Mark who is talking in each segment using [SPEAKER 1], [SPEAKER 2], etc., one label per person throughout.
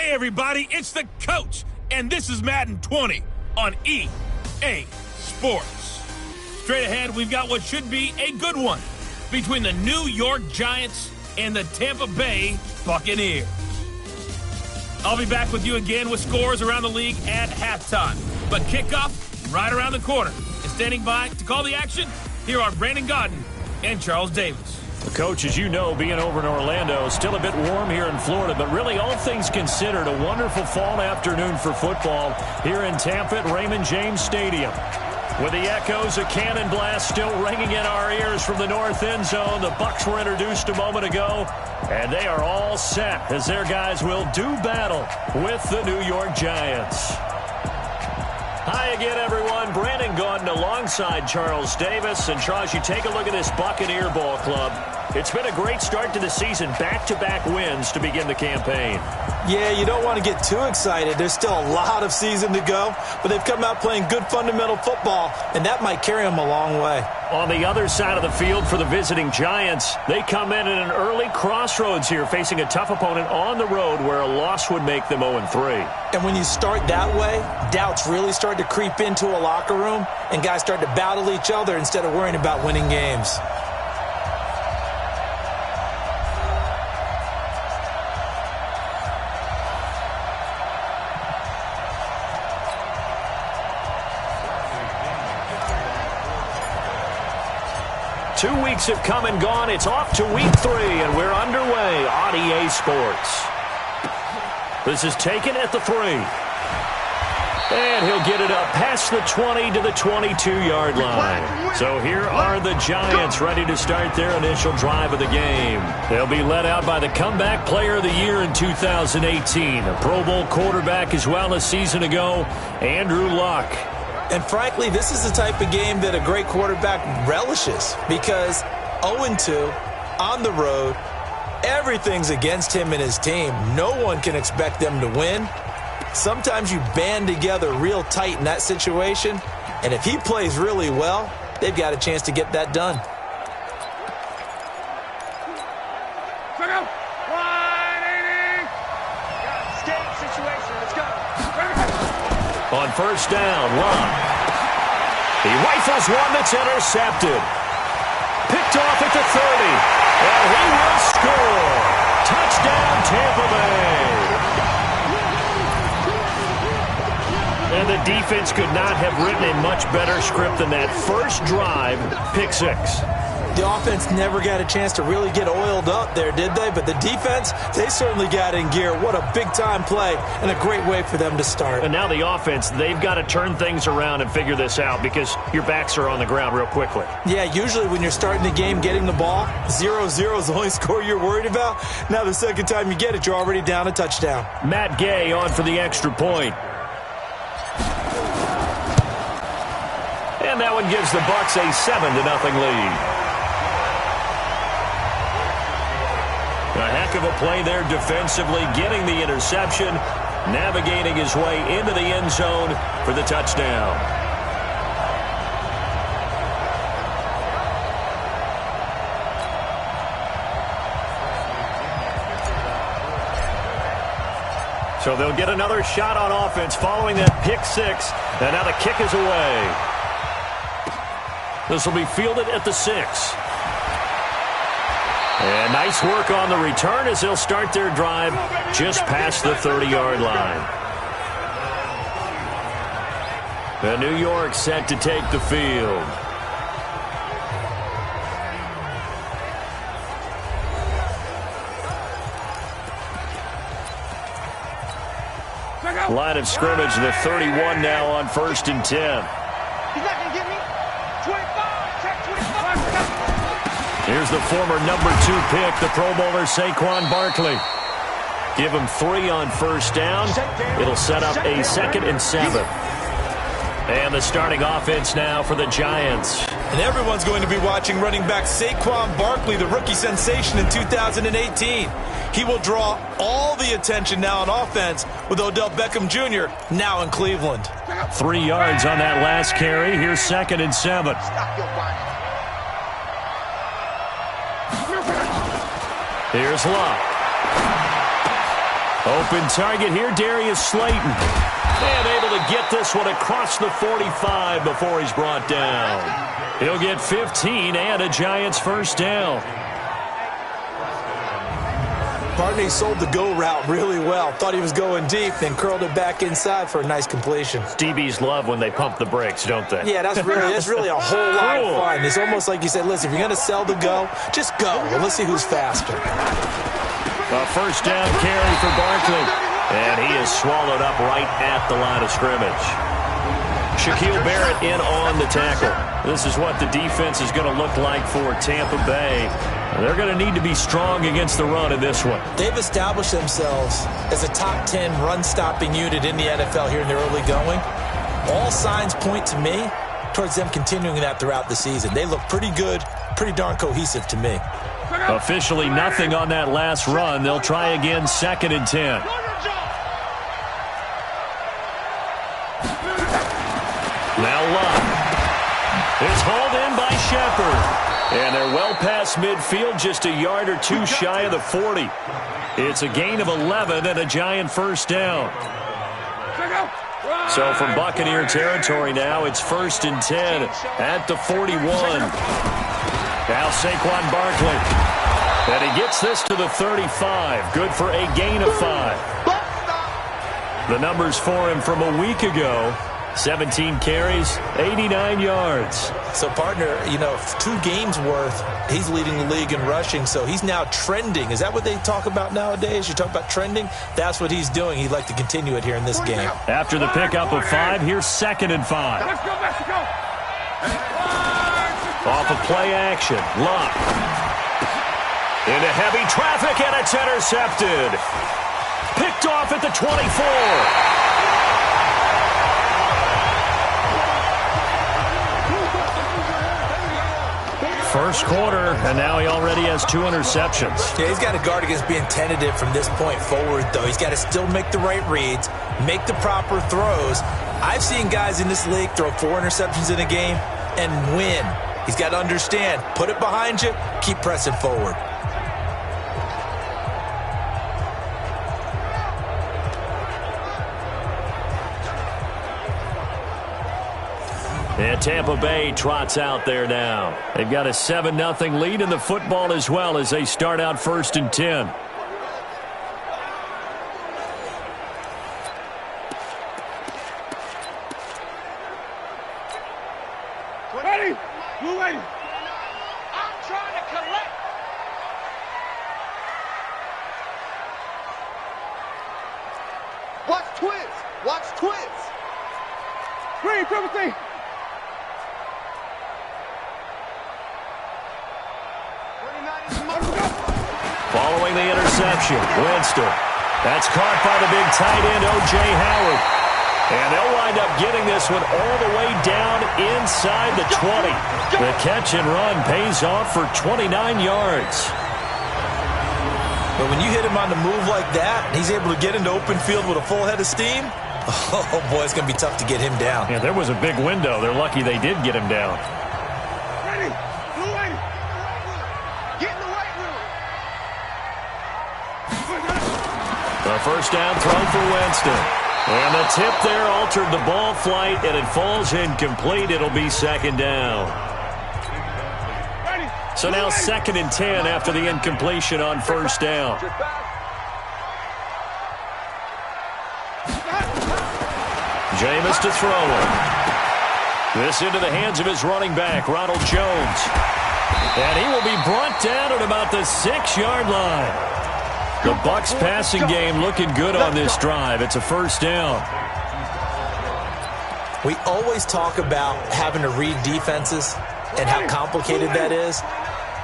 [SPEAKER 1] Hey everybody, it's the coach, and this is Madden 20 on EA Sports. Straight ahead, we've got what should be a good one between the New York Giants and the Tampa Bay Buccaneers. I'll be back with you again with scores around the league at halftime. But kickoff right around the corner. And standing by to call the action, here are Brandon Godden and Charles Davis.
[SPEAKER 2] Coach, as you know, being over in Orlando, still a bit warm here in Florida, but really all things considered, a wonderful fall afternoon for football here in Tampa at Raymond James Stadium. With the echoes of cannon blast still ringing in our ears from the north end zone, the Bucs were introduced a moment ago, and they are all set as their guys will do battle with the New York Giants. Hi again, everyone. Brandon Gaudin alongside Charles Davis. And, Charles, you take a look at this Buccaneer ball club. It's been a great start to the season. Back-to-back wins to begin the campaign.
[SPEAKER 3] Yeah, you don't want to get too excited. There's still a lot of season to go. But they've come out playing good fundamental football, and that might carry them a long way.
[SPEAKER 2] On the other side of the field for the visiting Giants, they come in at an early crossroads here, facing a tough opponent on the road where a loss would make them 0-3.
[SPEAKER 3] And when you start that way, doubts really start to creep into a locker room, and guys start to battle each other instead of worrying about winning games.
[SPEAKER 2] Two weeks have come and gone. It's off to week 3, and we're underway on EA Sports. This is taken at the 3. And he'll get it up past the 20 to the 22-yard line. So here are the Giants ready to start their initial drive of the game. They'll be led out by the comeback player of the year in 2018, a Pro Bowl quarterback as well a season ago, Andrew Luck.
[SPEAKER 3] And frankly, this is the type of game that a great quarterback relishes because 0-2 on the road, everything's against him and his team. No one can expect them to win. Sometimes you band together real tight in that situation, and if he plays really well, they've got a chance to get that done.
[SPEAKER 2] On first down, Luck. He rifles one that's intercepted. Picked off at the 30. And he will score. Touchdown, Tampa Bay. And the defense could not have written a much better script than that first drive, pick 6.
[SPEAKER 3] The offense never got a chance to really get oiled up there, did they? But the defense, they certainly got in gear. What a big-time play and a great way for them to start.
[SPEAKER 2] And now the offense, they've got to turn things around and figure this out because your backs are on the ground real quickly.
[SPEAKER 3] Yeah, usually when you're starting the game getting the ball, 0-0 is the only score you're worried about. Now the second time you get it, you're already down a touchdown.
[SPEAKER 2] Matt Gay on for the extra point. And that one gives the Bucs a 7-0 lead. A heck of a play there defensively, getting the interception, navigating his way into the end zone for the touchdown. So they'll get another shot on offense following that pick 6, and now the kick is away. This will be fielded at the 6. And nice work on the return as they'll start their drive just past the 30-yard line. And New York set to take the field. Line of scrimmage, the 31 now on 1st and 10.
[SPEAKER 4] He's not going to get me. 25. Check 25.
[SPEAKER 2] Here's the former number 2 pick, the Pro Bowler Saquon Barkley. Give him 3 on first down. It'll set up a 2nd and 7. And the starting offense now for the Giants.
[SPEAKER 3] And everyone's going to be watching running back Saquon Barkley, the rookie sensation in 2018. He will draw all the attention now on offense with Odell Beckham Jr. now in Cleveland.
[SPEAKER 2] 3 yards on that last carry. Here's 2nd and 7. Here's Luck. Open target here, Darius Slayton. And able to get this one across the 45 before he's brought down. He'll get 15 and a Giants first down.
[SPEAKER 3] Barney sold the go route really well. Thought he was going deep, then curled it back inside for a nice completion.
[SPEAKER 2] DBs love when they pump the brakes, don't they?
[SPEAKER 3] Yeah, that's really a whole lot of fun. It's almost like you said, listen, if you're going to sell the go, just go. And let's see who's faster.
[SPEAKER 2] A first down carry for Barkley. And he is swallowed up right at the line of scrimmage. Shaquille Barrett in on the tackle. This is what the defense is going to look like for Tampa Bay. They're going to need to be strong against the run in this one.
[SPEAKER 3] They've established themselves as a top 10 run-stopping unit in the NFL here in their early going. All signs point to me towards them continuing that throughout the season. They look pretty good, pretty darn cohesive to me.
[SPEAKER 2] Officially nothing on that last run. They'll try again, 2nd and 10. Now Luck. It's hauled in by Shepard. And they're well past midfield, just a yard or two shy of the 40. It's a gain of 11 and a Giant first down. So from Buccaneer territory now, it's 1st and 10 at the 41. Now Saquon Barkley. And he gets this to the 35. Good for a gain of 5. The numbers for him from a week ago. 17 carries, 89 yards.
[SPEAKER 3] So, partner, 2 games worth, he's leading the league in rushing, so he's now trending. Is that what they talk about nowadays? You talk about trending? That's what he's doing. He'd like to continue it here in this game.
[SPEAKER 2] After the pickup of 5, here's 2nd and 5.
[SPEAKER 4] Let's go, Mexico.
[SPEAKER 2] Off of play action, Luck. Into heavy traffic, and it's intercepted. Picked off at the 24. First quarter, and now he already has 2 interceptions.
[SPEAKER 3] Yeah, he's got to guard against being tentative from this point forward, though. He's got to still make the right reads, make the proper throws. I've seen guys in this league throw 4 interceptions in a game and win. He's got to understand, put it behind you, keep pressing forward.
[SPEAKER 2] And Tampa Bay trots out there now. They've got a 7-0 lead in the football as well as they start out 1st and 10.
[SPEAKER 4] Ready? Blue lady. I'm trying to collect. Watch twins. Watch twins. Green, triple T.
[SPEAKER 2] Following the interception, Winston. That's caught by the big tight end, O.J. Howard. And they'll wind up getting this one all the way down inside the 20. The catch and run pays off for 29 yards.
[SPEAKER 3] But when you hit him on the move like that, he's able to get into open field with a full head of steam, oh, boy, it's going to be tough to get him down.
[SPEAKER 2] Yeah, there was a big window. They're lucky they did get him down.
[SPEAKER 4] Ready? Blue lady. Get in the right room.
[SPEAKER 2] The first down throw for Winston. And the tip there altered the ball flight, and it falls incomplete. It'll be 2nd down. So now 2nd and 10 after the incompletion on 1st down. Jameis to throw it. This into the hands of his running back, Ronald Jones. And he will be brought down at about the 6-yard line. The Bucs passing game looking good on this drive. It's a 1st down.
[SPEAKER 3] We always talk about having to read defenses and how complicated that is.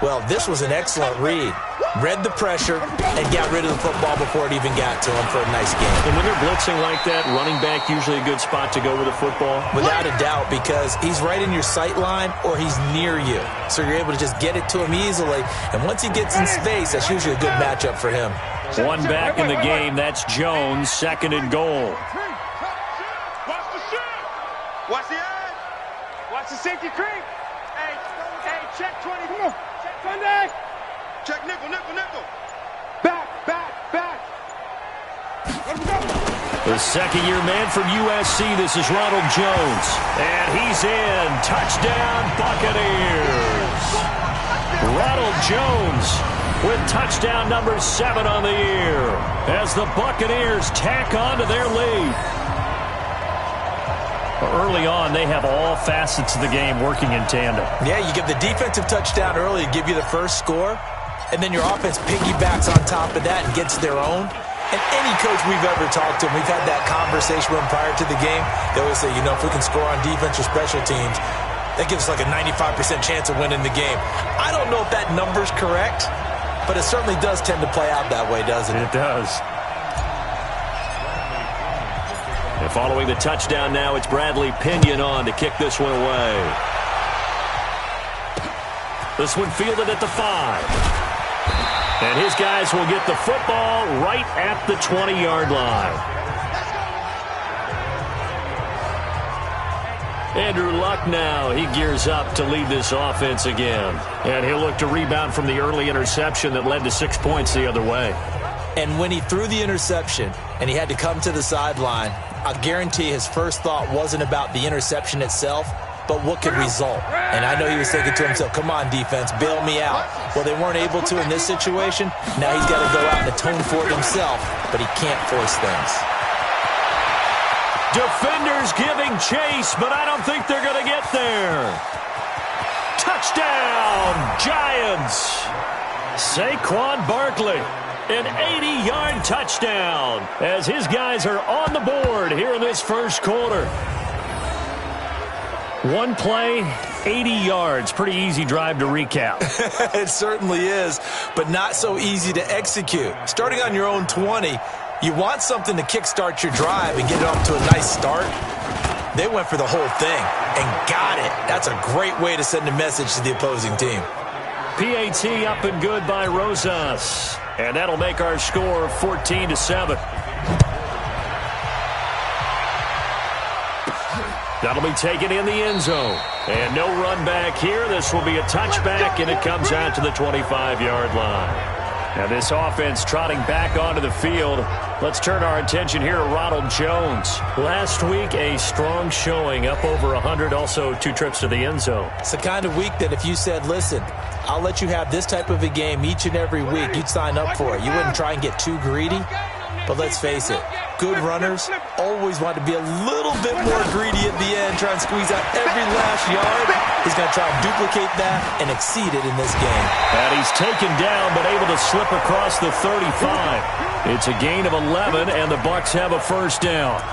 [SPEAKER 3] Well, this was an excellent read. Read the pressure and got rid of the football before it even got to him for a nice game.
[SPEAKER 2] And when you're blitzing like that, running back usually a good spot to go with the football?
[SPEAKER 3] Without a doubt, because he's right in your sight line or he's near you. So you're able to just get it to him easily. And once he gets in space, that's usually a good matchup for him.
[SPEAKER 2] One back in the game. That's Jones, 2nd and goal.
[SPEAKER 4] Watch the shot. Watch the edge. Watch the safety creep. Hey, check 20. Come on. Check Sunday. Check nickel. Back.
[SPEAKER 2] The second-year man from USC, this is Ronald Jones. And he's in. Touchdown, Buccaneers. Ronald Jones with touchdown number 7 on the year as the Buccaneers tack on to their lead. Early on, they have all facets of the game working in tandem.
[SPEAKER 3] Yeah, you give the defensive touchdown early to give you the first score, and then your offense piggybacks on top of that and gets their own. And any coach we've ever talked to, we've had that conversation with them prior to the game. They always say, if we can score on defense or special teams, that gives us like a 95% chance of winning the game. I don't know if that number's correct, but it certainly does tend to play out that way, doesn't it?
[SPEAKER 2] It does. And following the touchdown now, it's Bradley Pinion on to kick this one away. This one fielded at the 5. And his guys will get the football right at the 20-yard line. Andrew Luck now, he gears up to lead this offense again. And he'll look to rebound from the early interception that led to 6 points the other way.
[SPEAKER 3] And when he threw the interception and he had to come to the sideline, I guarantee his first thought wasn't about the interception itself, but what could result. And I know he was thinking to himself, come on, defense, bail me out. Well, they weren't able to in this situation. Now he's got to go out and atone for it himself, but he can't force things.
[SPEAKER 2] Defenders giving chase, but I don't think they're going to get there. Touchdown, Giants. Saquon Barkley, an 80-yard touchdown as his guys are on the board here in this first quarter. One play, 80 yards. Pretty easy drive to recap.
[SPEAKER 3] It certainly is, but not so easy to execute. Starting on your own 20, you want something to kickstart your drive and get it off to a nice start. They went for the whole thing and got it. That's a great way to send a message to the opposing team.
[SPEAKER 2] PAT up and good by Rosas. And that'll make our score 14-7. That'll be taken in the end zone. And no run back here. This will be a touchback, and it comes out to the 25-yard line. Now this offense trotting back onto the field. Let's turn our attention here to Ronald Jones. Last week, a strong showing, up over 100, also 2 trips to the end zone.
[SPEAKER 3] It's the kind of week that if you said, listen, I'll let you have this type of a game each and every week, you'd sign up for it. You wouldn't try and get too greedy. But let's face it, good runners always want to be a little bit more greedy at the end, try and squeeze out every last yard. He's going to try and duplicate that and exceed it in this game.
[SPEAKER 2] And he's taken down but able to slip across the 35. It's a gain of 11, and the Bucs have a first down.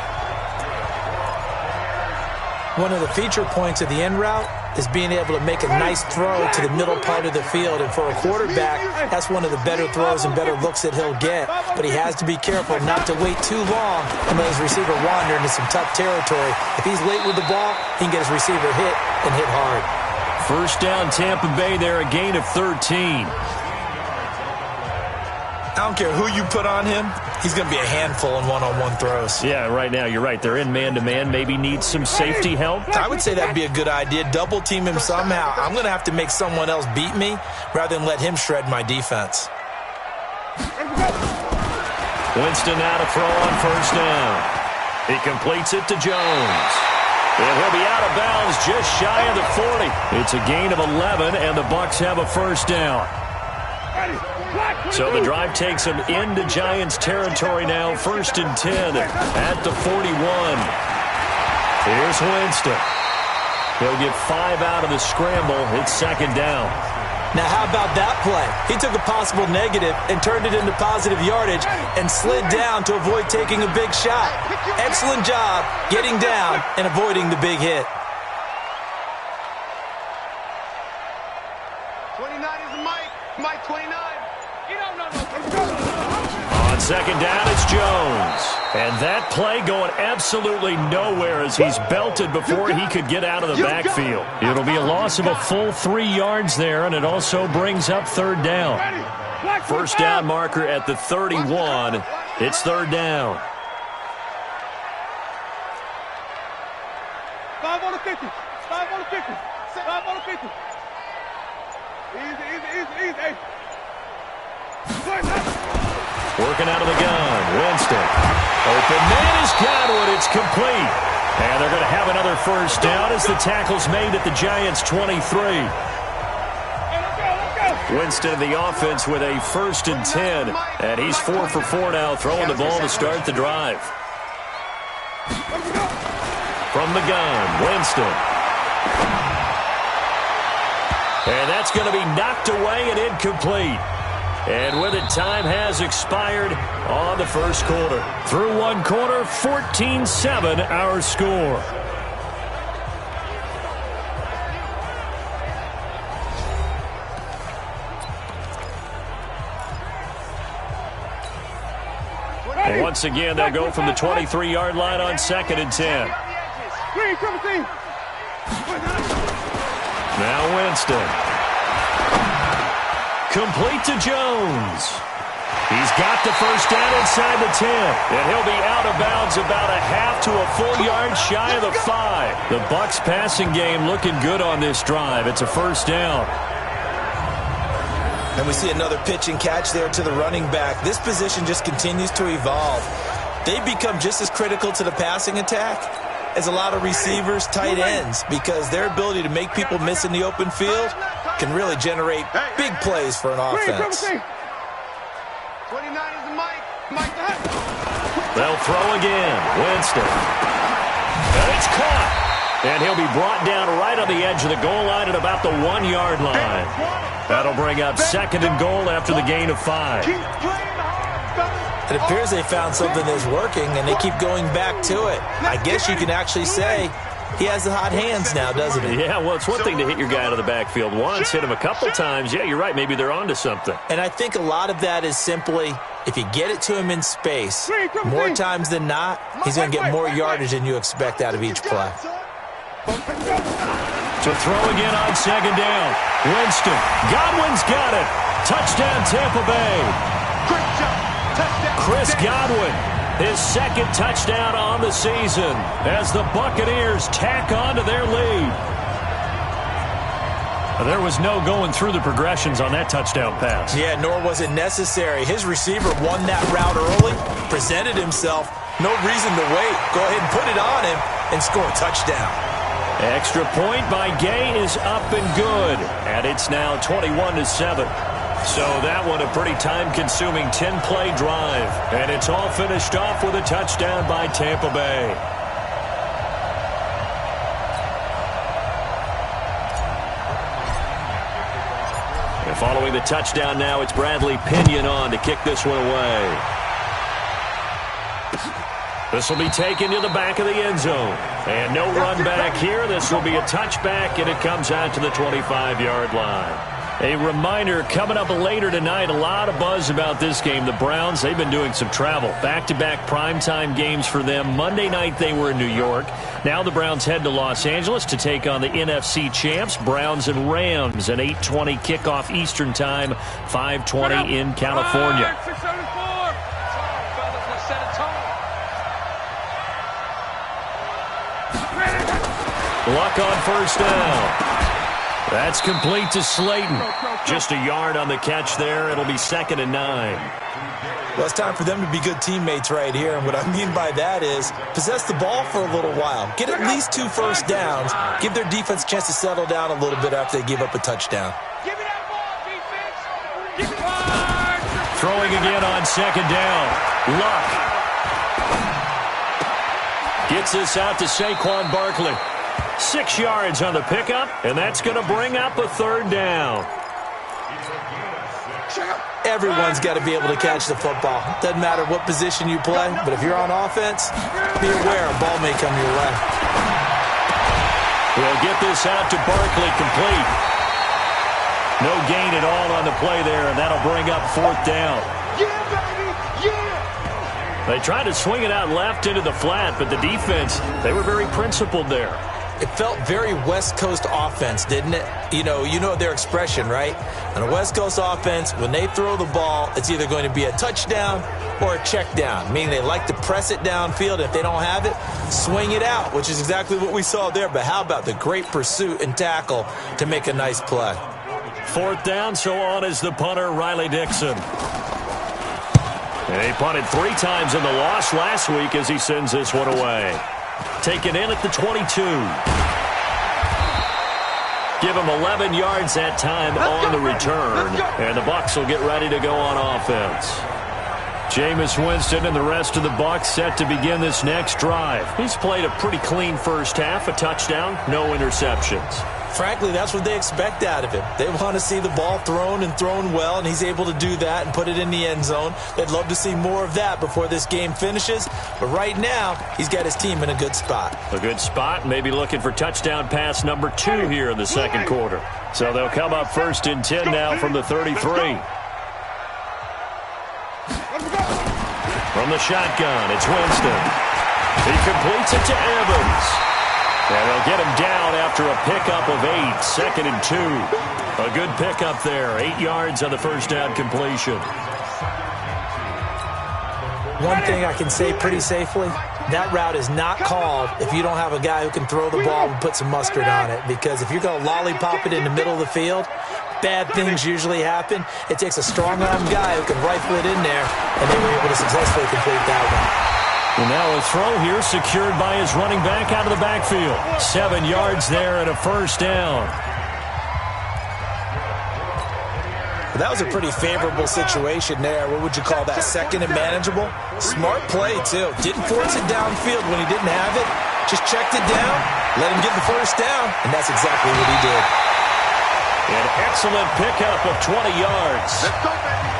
[SPEAKER 3] One of the feature points of the end route is being able to make a nice throw to the middle part of the field. And for a quarterback, that's one of the better throws and better looks that he'll get. But he has to be careful not to wait too long and let his receiver wander into some tough territory. If he's late with the ball, he can get his receiver hit and hit hard.
[SPEAKER 2] First down, Tampa Bay there, a gain of 13.
[SPEAKER 3] I don't care who you put on him, he's going to be a handful in one-on-one throws.
[SPEAKER 2] Yeah, right now, you're right. They're in man-to-man. Maybe need some safety help.
[SPEAKER 3] I would say that'd be a good idea. Double team him somehow. I'm going to have to make someone else beat me rather than let him shred my defense.
[SPEAKER 2] Winston now to throw on first down. He completes it to Jones. And he'll be out of bounds just shy of the 40. It's a gain of 11, and the Bucs have a first down. So the drive takes them into Giants territory now, 1st and 10 at the 41. Here's Winston. He'll get 5 out of the scramble. It's 2nd down.
[SPEAKER 3] Now, how about that play? He took a possible negative and turned it into positive yardage and slid down to avoid taking a big shot. Excellent job getting down and avoiding the big hit.
[SPEAKER 4] 29 is Mike. Mike 29.
[SPEAKER 2] On 2nd down, it's Jones. And that play going absolutely nowhere as he's belted before he could get out of the backfield. It'll be a loss of a full 3 yards there, and it also brings up 3rd down. First down marker at the 31. It's 3rd down.
[SPEAKER 4] 5 on the 50. 5 on the 50. 5 on the 50. Easy.
[SPEAKER 2] Working out of the gun. Winston Open man is Godwin. It's complete. And they're going to have another first down as the tackle's made at the Giants' 23. Winston, the offense, with a 1st and 10. And he's 4 for 4 now, throwing the ball to start the drive. From the gun, Winston. And that's going to be knocked away and incomplete. And with it, time has expired on the first quarter. Through one quarter, 14-7 our score. And once again, they'll go from the 23-yard line on 2nd and 10. Now Winston. Complete to Jones. He's got the first down inside the 10. And he'll be out of bounds about a half to a full yard shy of the 5. The Bucs passing game looking good on this drive. It's a first down.
[SPEAKER 3] And we see another pitch and catch there to the running back. This position just continues to evolve. They become just as critical to the passing attack as a lot of receivers, tight ends, because their ability to make people miss in the open field can really generate big plays for an offense.
[SPEAKER 4] 29 is the mic.
[SPEAKER 2] They'll throw again. Winston. And it's caught. And he'll be brought down right on the edge of the goal line at about the 1-yard line. That'll bring up 2nd and goal after the gain of 5.
[SPEAKER 3] It appears they found something that's working, and they keep going back to it. I guess you can actually say he has the hot hands now, doesn't he?
[SPEAKER 2] Yeah, well, it's one thing to hit your guy out of the backfield once, hit him a couple times. Yeah, you're right. Maybe they're onto something.
[SPEAKER 3] And I think a lot of that is simply if you get it to him in space, more times than not, he's going to get more yardage than you expect out of each play.
[SPEAKER 2] To throw again on 2nd down. Winston. Godwin's got it. Touchdown, Tampa Bay. Chris Godwin, his 2nd touchdown on the season as the Buccaneers tack on to their lead. There was no going through the progressions on that touchdown pass.
[SPEAKER 3] Yeah, nor was it necessary. His receiver won that route early, presented himself. No reason to wait. Go ahead and put it on him and score a touchdown.
[SPEAKER 2] Extra point by Gay is up and good. And it's now 21-7. So that one a pretty time-consuming 10-play drive. And it's all finished off with a touchdown by Tampa Bay. And following the touchdown now, it's Bradley Pinion on to kick this one away. This will be taken to the back of the end zone. And no run back here. This will be a touchback, and it comes out to the 25-yard line. A reminder, coming up later tonight, a lot of buzz about this game. The Browns, they've been doing some travel. Back-to-back primetime games for them. Monday night they were in New York. Now the Browns head to Los Angeles to take on the NFC champs, Browns and Rams. An 8:20 kickoff Eastern time, 5:20 in California. Luck on first down. That's complete to Slayton. Just a yard on the catch there. It'll be 2nd and 9.
[SPEAKER 3] Well, it's time for them to be good teammates right here. And what I mean by that is possess the ball for a little while. Get at least 2 first downs. Give their defense a chance to settle down a little bit after they give up a touchdown.
[SPEAKER 4] Give me that ball, defense. Give me that.
[SPEAKER 2] Throwing again on 2nd down. Luck. Gets this out to Saquon Barkley. 6 yards on the pickup, and that's going to bring up a 3rd down.
[SPEAKER 3] Everyone's got to be able to catch the football. Doesn't matter what position you play, but if you're on offense, be aware a ball may come your way.
[SPEAKER 2] We'll get this out to Barkley complete. No gain at all on the play there, and that'll bring up 4th down.
[SPEAKER 4] Yeah, baby, yeah.
[SPEAKER 2] They tried to swing it out left into the flat, but the defense, they were very principled there.
[SPEAKER 3] It felt very West Coast offense, didn't it? You know their expression, right? On a West Coast offense, when they throw the ball, it's either going to be a touchdown or a check down, meaning they like to press it downfield. If they don't have it, swing it out, which is exactly what we saw there. But how about the great pursuit and tackle to make a nice play?
[SPEAKER 2] 4th down, so on is the punter, Riley Dixon. And he punted 3 times in the loss last week as he sends this one away. Taken in at the 22. Give him 11 yards that time on the return. And the Bucs will get ready to go on offense. Jameis Winston and the rest of the Bucs set to begin this next drive. He's played a pretty clean first half, a touchdown, no interceptions.
[SPEAKER 3] Frankly, that's what they expect out of him. They want to see the ball thrown and thrown well, and he's able to do that and put it in the end zone. They'd love to see more of that before this game finishes. But right now, he's got his team in a good spot.
[SPEAKER 2] A good spot, maybe looking for touchdown pass number 2 here in the second quarter. So they'll come up 1st and 10 now from the 33. From the shotgun, it's Winston. He completes it to Evans. And they'll get him down after a pickup of 8, 2nd and 2. A good pickup there, 8 yards on the first down completion.
[SPEAKER 3] One thing I can say pretty safely, that route is not called if you don't have a guy who can throw the ball and put some mustard on it. Because if you're going to lollipop it in the middle of the field, bad things usually happen. It takes a strong-arm guy who can rifle it in there, and they were able to successfully complete that one.
[SPEAKER 2] And now a throw here secured by his running back out of the backfield. 7 yards there and a first down.
[SPEAKER 3] That was a pretty favorable situation there. What would you call that? Second and manageable? Smart play, too. Didn't force it downfield when he didn't have it. Just checked it down, let him get the first down, and that's exactly what he did.
[SPEAKER 2] An excellent pickup of 20 yards.
[SPEAKER 4] Let's go, baby.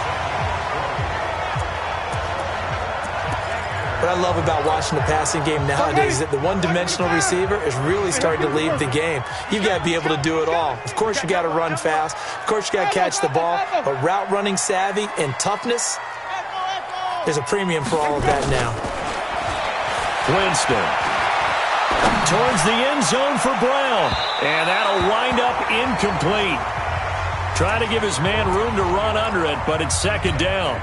[SPEAKER 3] What I love about watching the passing game nowadays is that the one-dimensional receiver is really starting to lead the game. You've got to be able to do it all. Of course, you got to run fast. Of course, you got to catch the ball. But route running savvy and toughness, there's a premium for all of that now.
[SPEAKER 2] Winston towards the end zone for Brown. And that'll wind up incomplete. Trying to give his man room to run under it, but it's 2nd down.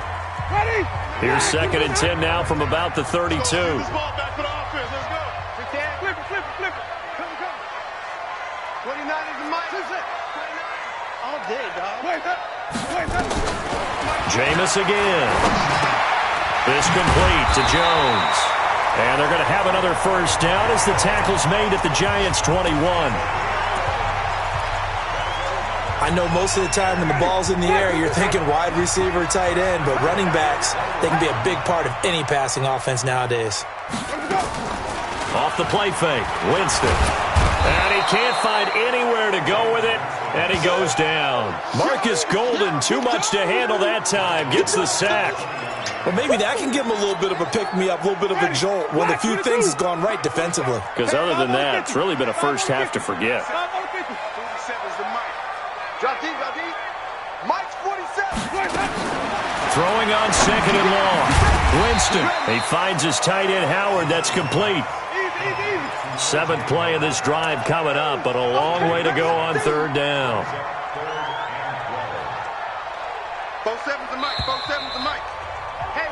[SPEAKER 2] Here's 2nd and 10 now from about the 32.
[SPEAKER 4] This ball back for the offense. Let's go. We can. Flip it, flip it, flip it. Come. 29 is the mic. 29. All day, dog. Wait up.
[SPEAKER 2] Jameis again. This complete to Jones. And they're going to have another first down as the tackle's made at the Giants' 21.
[SPEAKER 3] I know most of the time when the ball's in the air, you're thinking wide receiver, tight end, but running backs, they can be a big part of any passing offense nowadays.
[SPEAKER 2] Off the play fake, Winston. And he can't find anywhere to go with it, and he goes down. Marcus Golden, too much to handle that time, gets the sack.
[SPEAKER 3] Well, maybe that can give him a little bit of a pick-me-up, a little bit of a jolt. One of the few things has gone right defensively.
[SPEAKER 2] Because other than that, it's really been a first half to forget.
[SPEAKER 4] Drop deep. Mike's 47.
[SPEAKER 2] Throwing on 2nd and long. Winston, he finds his tight end Howard. That's complete. 7th play of this drive coming up, but a long way to go on 3rd down.
[SPEAKER 4] 47's the mic. 47's the mic.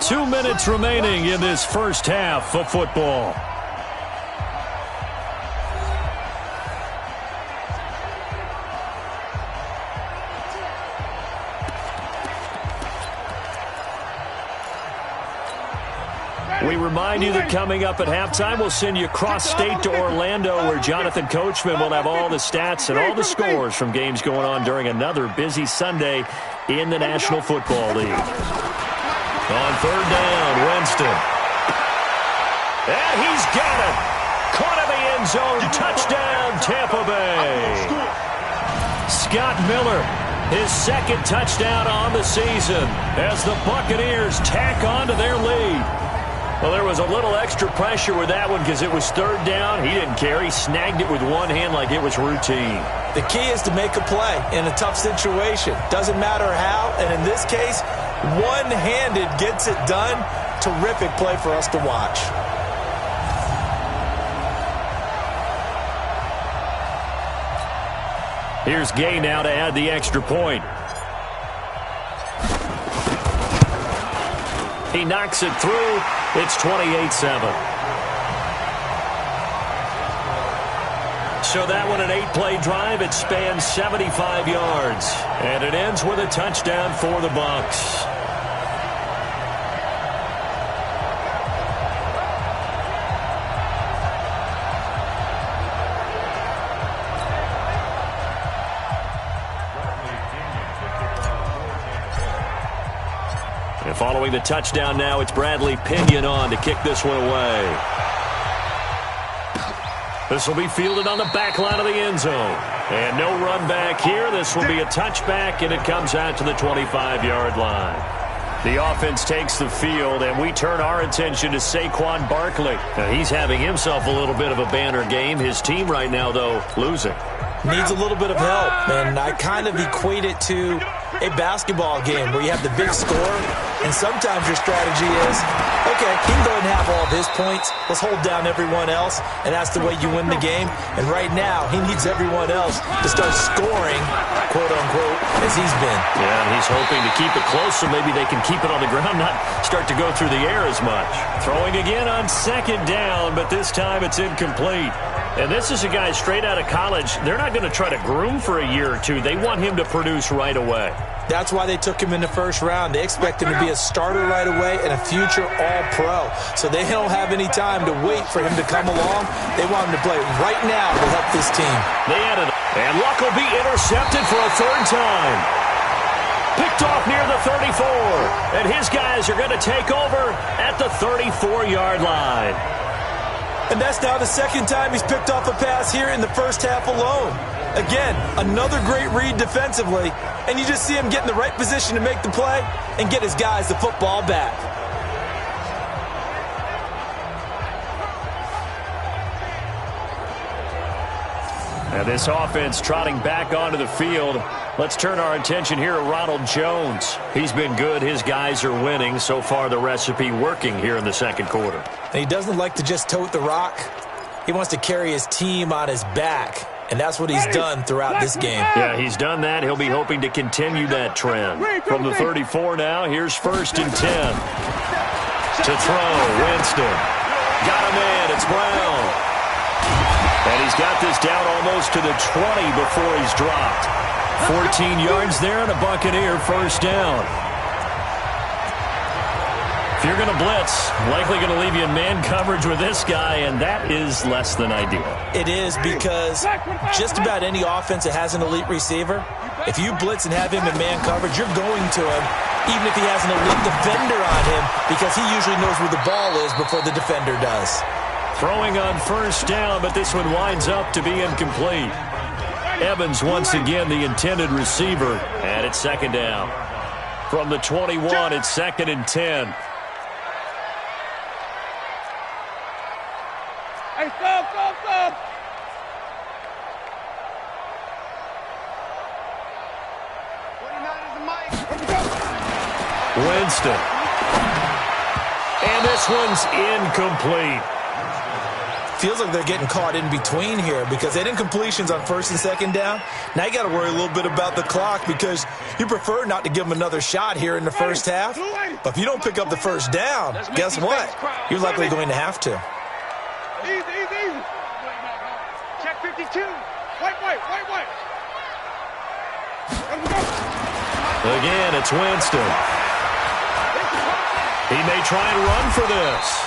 [SPEAKER 2] 2 minutes remaining in this first half of football. We remind you that coming up at halftime, we'll send you cross-state to Orlando, where Jonathan Coachman will have all the stats and all the scores from games going on during another busy Sunday in the National Football League. On 3rd down, Winston. And he's got it. Caught in the end zone. Touchdown, Tampa Bay. Scott Miller, his 2nd touchdown on the season as the Buccaneers tack on to their lead. Well, there was a little extra pressure with that one because it was 3rd down. He didn't care. He snagged it with one hand like it was routine.
[SPEAKER 3] The key is to make a play in a tough situation. Doesn't matter how, and in this case, one-handed gets it done. Terrific play for us to watch.
[SPEAKER 2] Here's Gay now to add the extra point. He knocks it through. It's 28-7. So that one, an 8-play drive. It spans 75 yards. And it ends with a touchdown for the Bucs. Following the touchdown now, it's Bradley Pinion on to kick this one away. This will be fielded on the back line of the end zone. And no run back here. This will be a touchback, and it comes out to the 25-yard line. The offense takes the field, and we turn our attention to Saquon Barkley. Now, he's having himself a little bit of a banner game. His team right now, though, losing.
[SPEAKER 3] Needs a little bit of help, and I kind of equate it to a basketball game where you have the big score, and sometimes your strategy is, okay, he can go ahead and have all of his points. Let's hold down everyone else, and that's the way you win the game. And right now, he needs everyone else to start scoring, quote-unquote, as he's been.
[SPEAKER 2] Yeah, and he's hoping to keep it close so maybe they can keep it on the ground, not start to go through the air as much. Throwing again on second down, but this time it's incomplete. And this is a guy straight out of college. They're not going to try to groom for a year or two. They want him to produce right away.
[SPEAKER 3] That's why they took him in the first round. They expect him to be a starter right away and a future all-pro. So they don't have any time to wait for him to come along. They want him to play right now to help this team.
[SPEAKER 2] They added it. And Luck will be intercepted for a third time. Picked off near the 34. And his guys are going to take over at the 34-yard line.
[SPEAKER 3] And that's now the second time he's picked off a pass here in the first half alone. Again, another great read defensively, and you just see him get in the right position to make the play and get his guys the football back.
[SPEAKER 2] And this offense trotting back onto the field. Let's turn our attention here to Ronald Jones. He's been good. His guys are winning. So far, the recipe working here in the second quarter.
[SPEAKER 3] And he doesn't like to just tote the rock. He wants to carry his team on his back. And that's what he's done throughout this game.
[SPEAKER 2] Yeah, he's done that. He'll be hoping to continue that trend. From the 34 now, here's 1st and 10. To throw, Winston. Got him in. It's Brown. And he's got this down almost to the 20 before he's dropped. 14 yards there and a Buccaneer first down. If you're going to blitz, likely going to leave you in man coverage with this guy, and that is less than ideal.
[SPEAKER 3] It is, because just about any offense that has an elite receiver, if you blitz and have him in man coverage, you're going to him, even if he has an elite defender on him, because he usually knows where the ball is before the defender does.
[SPEAKER 2] Throwing on first down, but this one winds up to be incomplete. Evans once again the intended receiver, and it's second down. From the 21, it's 2nd and 10.
[SPEAKER 4] Hey, stop.
[SPEAKER 2] Winston. And this one's incomplete.
[SPEAKER 3] Feels like they're getting caught in between here because they had incompletions on 1st and 2nd down. Now you got to worry a little bit about the clock because you prefer not to give them another shot here in the first half. But if you don't pick up the first down, guess what? You're likely going to have to.
[SPEAKER 4] Easy. Check 52. White.
[SPEAKER 2] Again, it's Winston. He may try and run for this.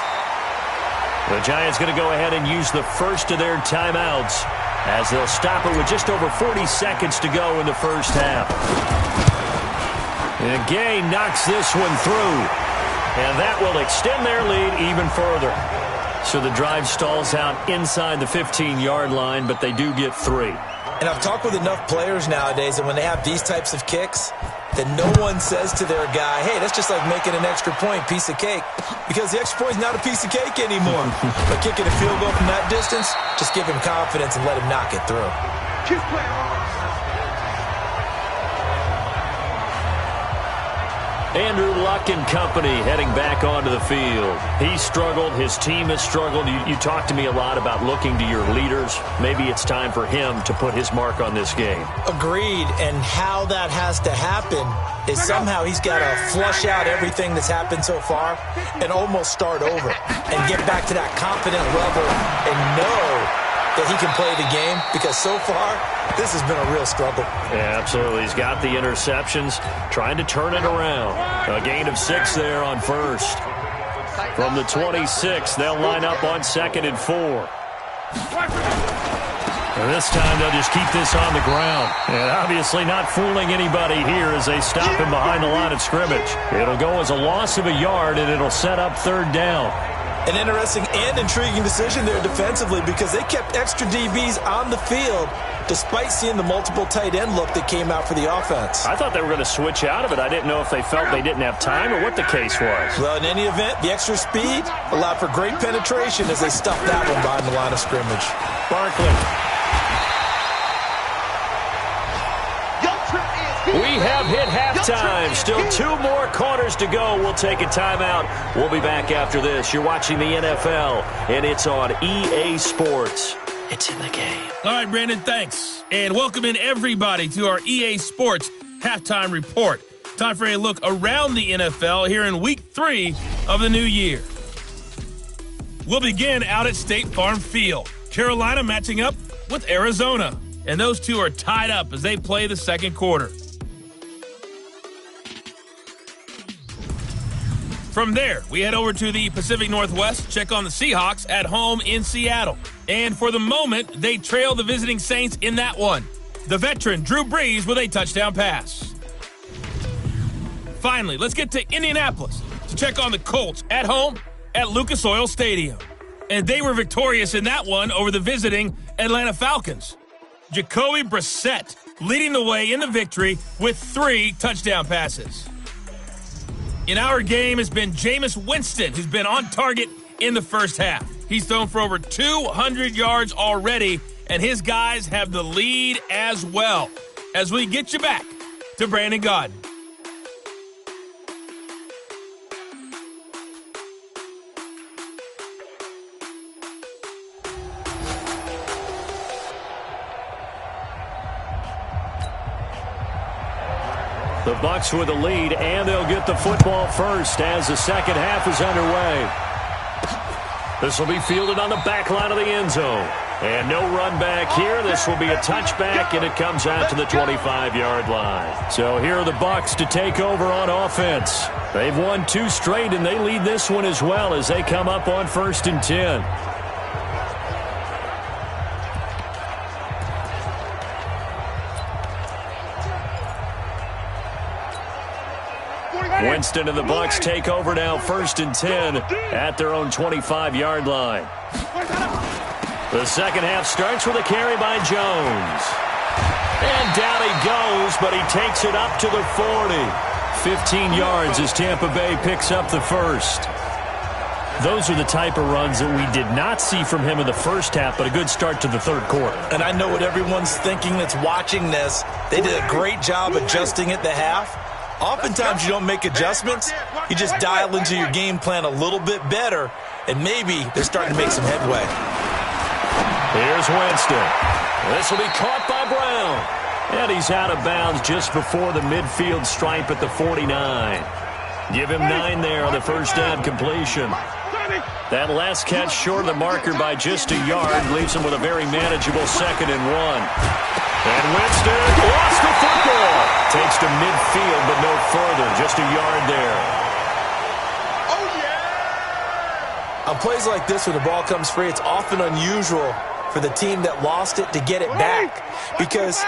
[SPEAKER 2] The Giants going to go ahead and use the first of their timeouts as they'll stop it with just over 40 seconds to go in the first half. And Gay knocks this one through, and that will extend their lead even further. So the drive stalls out inside the 15-yard line, but they do get 3.
[SPEAKER 3] And I've talked with enough players nowadays that when they have these types of kicks, that no one says to their guy, hey, that's just like making an extra point, piece of cake. Because the extra point is not a piece of cake anymore. But kicking a field goal from that distance, just give him confidence and let him knock it through.
[SPEAKER 2] Andrew Luck and company heading back onto the field. He struggled. His team has struggled. You talk to me a lot about looking to your leaders. Maybe it's time for him to put his mark on this game.
[SPEAKER 3] Agreed. And how that has to happen is somehow he's got to flush out everything that's happened so far and almost start over and get back to that confident level and know that he can play the game, because so far this has been a real struggle.
[SPEAKER 2] Yeah, absolutely. He's got the interceptions, trying to turn it around. A gain of 6 there on first. From the 26, they'll line up on 2nd and 4. And this time they'll just keep this on the ground. And obviously not fooling anybody here as they stop him behind the line of scrimmage. It'll go as a loss of a yard, and it'll set up third down.
[SPEAKER 3] An interesting and intriguing decision there defensively because they kept extra DBs on the field despite seeing the multiple tight end look that came out for the offense.
[SPEAKER 2] I thought they were going to switch out of it. I didn't know if they felt they didn't have time or what the case was.
[SPEAKER 3] Well, in any event, the extra speed allowed for great penetration as they stuffed that one behind the line of scrimmage.
[SPEAKER 2] Barkley. We have hit halftime. Still 2 more quarters to go. We'll take a timeout. We'll be back after this. You're watching the NFL, and it's on EA Sports. It's in the game.
[SPEAKER 1] All right, Brandon, thanks. And welcome in everybody to our EA Sports Halftime Report. Time for a look around the NFL here in Week 3 of the new year. We'll begin out at State Farm Field. Carolina matching up with Arizona. And those two are tied up as they play the second quarter. From there, we head over to the Pacific Northwest, check on the Seahawks at home in Seattle. And for the moment, they trail the visiting Saints in that one. The veteran Drew Brees with a touchdown pass. Finally, let's get to Indianapolis to check on the Colts at home at Lucas Oil Stadium. And they were victorious in that one over the visiting Atlanta Falcons. Jacoby Brissett leading the way in the victory with 3 touchdown passes. In our game has been Jameis Winston, who's been on target in the first half. He's thrown for over 200 yards already, and his guys have the lead as well. As we get you back to Brandon Gaudin.
[SPEAKER 2] The Bucs with the lead, and they'll get the football first as the second half is underway. This will be fielded on the back line of the end zone. And no run back here. This will be a touchback, and it comes out to the 25-yard line. So here are the Bucs to take over on offense. They've won 2 straight, and they lead this one as well as they come up on 1st and 10. Winston and the Bucs take over now 1st and 10 at their own 25-yard line. The second half starts with a carry by Jones. And down he goes, but he takes it up to the 40. 15 yards as Tampa Bay picks up the first. Those are the type of runs that we did not see from him in the first half, but a good start to the third quarter.
[SPEAKER 3] And I know what everyone's thinking that's watching this. They did a great job adjusting at the half. Oftentimes you don't make adjustments. You just dial into your game plan a little bit better, and maybe they're starting to make some headway.
[SPEAKER 2] Here's Winston. This will be caught by Brown. And he's out of bounds just before the midfield stripe at the 49. Give him 9 there on the first down completion. That last catch short of the marker by just a yard leaves him with a very manageable 2nd and 1. And Winston lost the football. Takes to midfield, but no further. Just a yard there.
[SPEAKER 4] Oh, yeah!
[SPEAKER 3] On plays like this, when the ball comes free, it's often unusual for the team that lost it to get it back. Because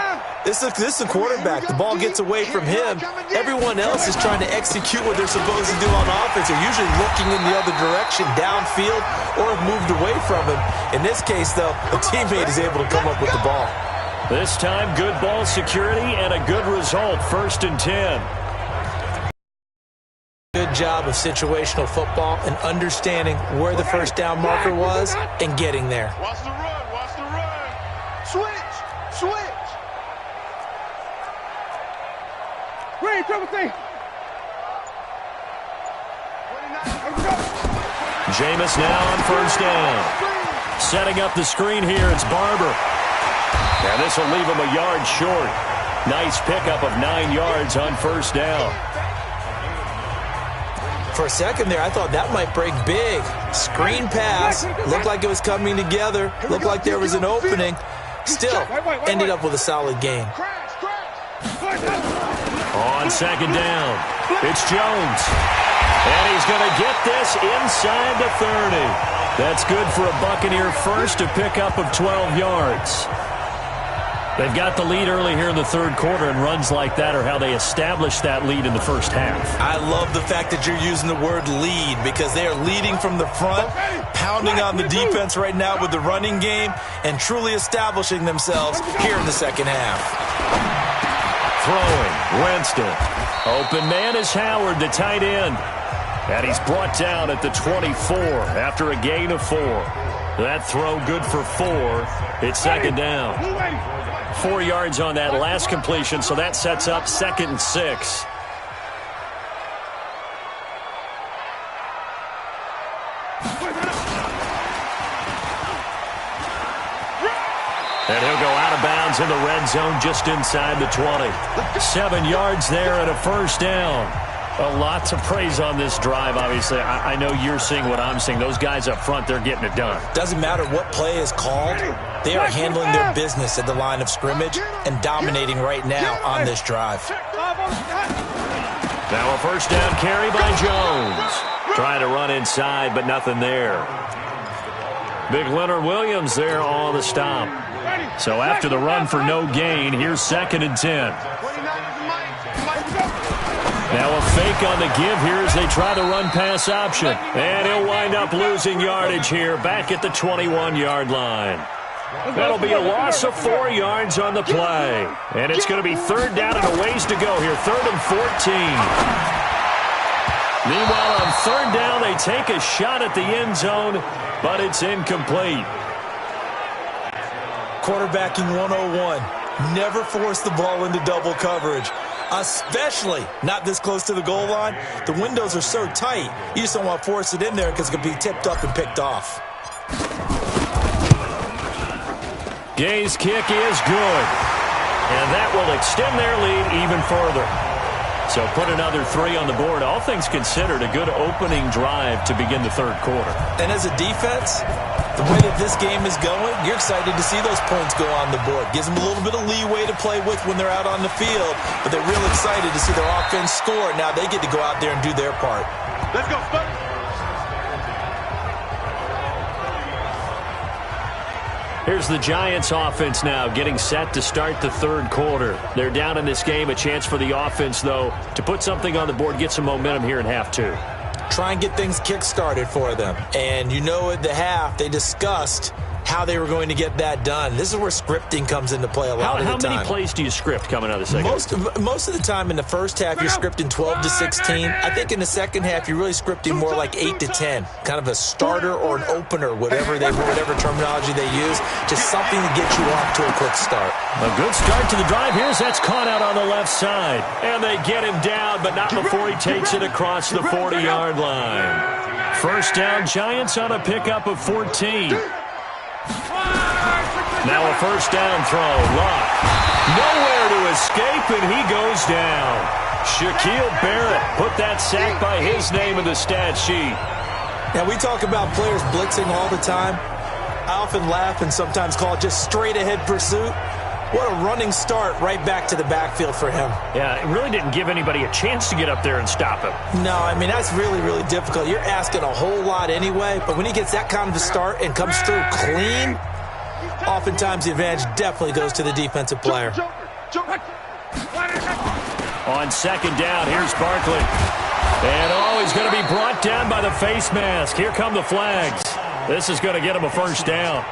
[SPEAKER 3] this is a quarterback. The ball gets away from him. Everyone else is trying to execute what they're supposed to do on offense. They're usually looking in the other direction, downfield, or have moved away from him. In this case, though, a teammate is able to come up with the ball.
[SPEAKER 2] This time, good ball security and a good result, 1st and 10.
[SPEAKER 3] Good job of situational football and understanding where the first down marker was and getting there.
[SPEAKER 4] Watch the run, watch the run. Switch. Ready, triple T.
[SPEAKER 2] Jameis now on 1st down. Setting up the screen here, it's Barber. And this will leave him a yard short. Nice pickup of 9 yards on 1st down.
[SPEAKER 3] For a second there, I thought that might break big. Screen pass. Looked like it was coming together. Looked like there was an opening. Still, ended up with a solid game.
[SPEAKER 2] On 2nd down, it's Jones. And he's going to get this inside the 30. That's good for a Buccaneer first, a pickup of 12 yards. They've got the lead early here in the third quarter, and runs like that are how they establish that lead in the first half.
[SPEAKER 3] I love the fact that you're using the word lead because they are leading from the front, pounding on the defense right now with the running game, and truly establishing themselves here in the second half.
[SPEAKER 2] Throwing, Winston. Open man is Howard, the tight end. And he's brought down at the 24 after a gain of 4. That throw good for 4. It's second down. 4 yards on that last completion, so that sets up 2nd and 6. And he'll go out of bounds in the red zone just inside the 20. 7 yards there and a first down. A lot to praise on this drive, obviously. I know you're seeing what I'm seeing. Those guys up front, they're getting it done. Doesn't matter what play is called. They are handling their business at the line of scrimmage and dominating right now on this drive. Now a first down carry by Jones. Trying to run inside, but nothing there. Big Leonard Williams there on the stop. So after the run for no gain, here's 2nd and 10. Now a fake on the give here as they try the run-pass option. And he'll wind up losing yardage here back at the 21-yard line. That'll be a loss of 4 yards on the play. And it's going to be 3rd down and a ways to go here. 3rd and 14. Meanwhile, on 3rd down, they take a shot at the end zone, but it's incomplete. Quarterbacking 101. Never force the ball into double coverage. Especially not this close to the goal line. The windows are so tight, you just don't want to force it in there because it could be tipped up and picked off. Gay's kick is good. And that will extend their lead even further. So put another 3 on the board. All things considered, a good opening drive to begin the third quarter. And as a defense, the way that this game is going, you're excited to see those points go on the board. Gives them a little bit of leeway to play with when they're out on the field, but they're real excited to see their offense score. Now they get to go out there and do their part.
[SPEAKER 4] Let's go, Spurs.
[SPEAKER 2] Here's the Giants offense now getting set to start the third quarter. They're down in this game. A chance for the offense, though, to put something on the board, get some momentum here in half 2. Try and get things kick-started for them. And you know at the half, they discussed how they were going to get that done. This is where scripting comes into play a lot of the time. How many plays do you script coming out of the second? Most of the time in the first half, you're scripting 12 to 16. I think in the second half, you're really scripting more like 8 to 10. Kind of a starter or an opener, whatever terminology they use. Just something to get you off to a quick start. A good start to the drive. Here's that's caught out on the left side. And they get him down, but not before he takes it across the 40-yard line. First down, Giants on a pickup of 14. Now a first down throw. Luck. Nowhere to escape, and he goes down. Shaquille Barrett put that sack by his name in the stat sheet. Now we talk about players blitzing all the time. I often laugh and sometimes call it just straight-ahead pursuit. What a running start right back to the backfield for him. Yeah, it really didn't give anybody a chance to get up there and stop him. No, I mean, that's really, really difficult. You're asking a whole lot anyway, but when he gets that kind of a start and comes through clean, oftentimes the advantage definitely goes to the defensive player. On second down, here's Barkley. And, he's going to be brought down by the face mask. Here come the flags. This is going to get him a first down.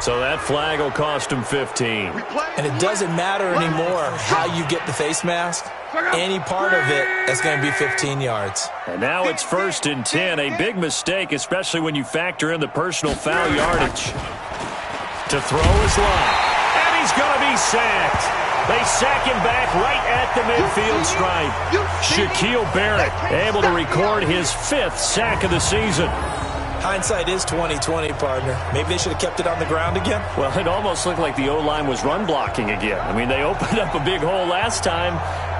[SPEAKER 2] So that flag will cost him 15. And it doesn't matter anymore how you get the face mask. Any part of it, that's going to be 15 yards. And now it's 1st and 10. A big mistake, especially when you factor in the personal foul yardage. To throw is Luck. And he's going to be sacked. They sack him back right at the midfield stripe. Shaquille Barrett able to record his 5th sack of the season. Hindsight is 20/20, partner. Maybe they should have kept it on the ground again. Well, it almost looked like the O-line was run blocking again. I mean, they opened up a big hole last time.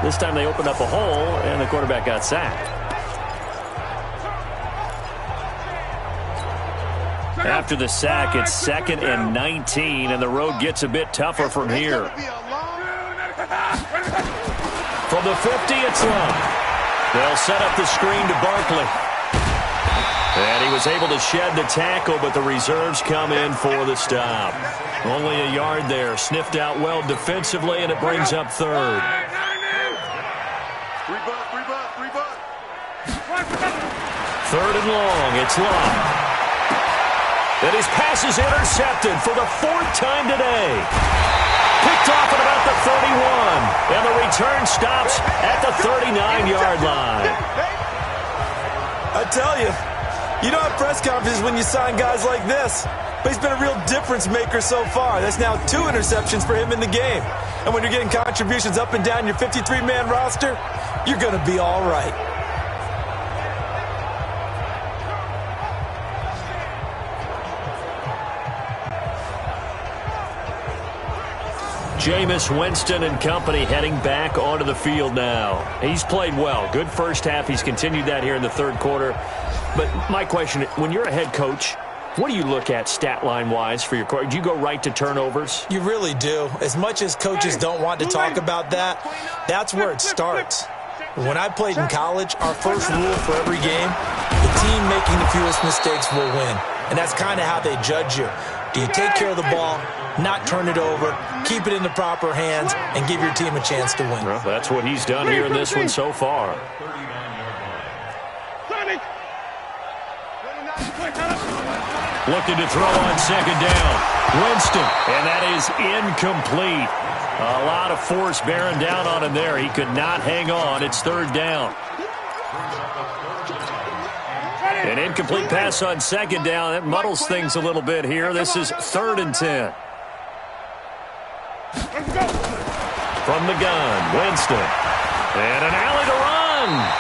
[SPEAKER 2] This time they opened up a hole, and the quarterback got sacked. After the sack, it's 2nd and 19, and the road gets a bit tougher from here. From the 50, it's Luck. They'll set up the screen to Barkley. And he was able to shed the tackle, but the reserves come in for the stop. Only a yard there. Sniffed out well defensively, and it brings up third. Third and long. It's Love. And his pass is intercepted for the fourth time today. Picked off at about the 31. And the return stops at the 39-yard line.
[SPEAKER 3] I tell you, you don't have press conferences when you sign guys like this. But he's been a real difference maker so far. That's now 2 interceptions for him in the game. And when you're getting contributions up and down your 53-man roster, you're going to be all right.
[SPEAKER 2] Jameis Winston and company heading back onto the field now. He's played well. Good first half. He's continued that here in the third quarter. But my question, when you're a head coach, what do you look at stat line-wise for your coach? Do you go right to turnovers?
[SPEAKER 3] You really do. As much as coaches don't want to talk about that, that's where it starts. When I played in college, our first rule for every game, the team making the fewest mistakes will win. And that's kind of how they judge you. Do you take care of the ball, not turn it over, keep it in the proper hands, and give your team a chance to win?
[SPEAKER 2] Well, that's what he's done here in this one so far. Looking to throw on second down. Winston, and that is incomplete. A lot of force bearing down on him there. He could not hang on. It's third down. An incomplete pass on second down. That muddles things a little bit here. This is 3rd and 10. From the gun, Winston. And an alley to run.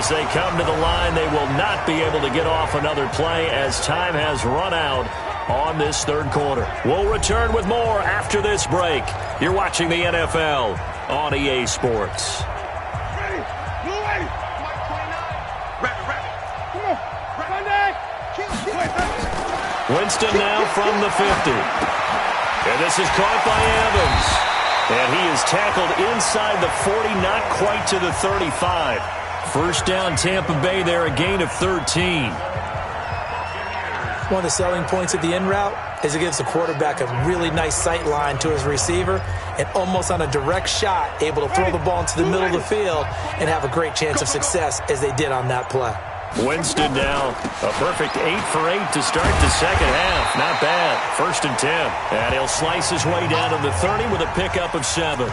[SPEAKER 2] As they come to the line, they will not be able to get off another play as time has run out on this third quarter. We'll return with more after this break. You're watching the NFL on EA Sports. Winston now from the 50. And this is caught by Evans. And he is tackled inside the 40, not quite to the 35. First down, Tampa Bay there, a gain of 13.
[SPEAKER 3] One of the selling points of the in route is it gives the quarterback a really nice sight line to his receiver and almost on a direct shot able to throw the ball into the middle of the field and have a great chance of success as they did on that play.
[SPEAKER 2] Winston now a perfect 8 for 8 to start the second half. Not bad. 1st and 10. And he'll slice his way down to the 30 with a pickup of 7.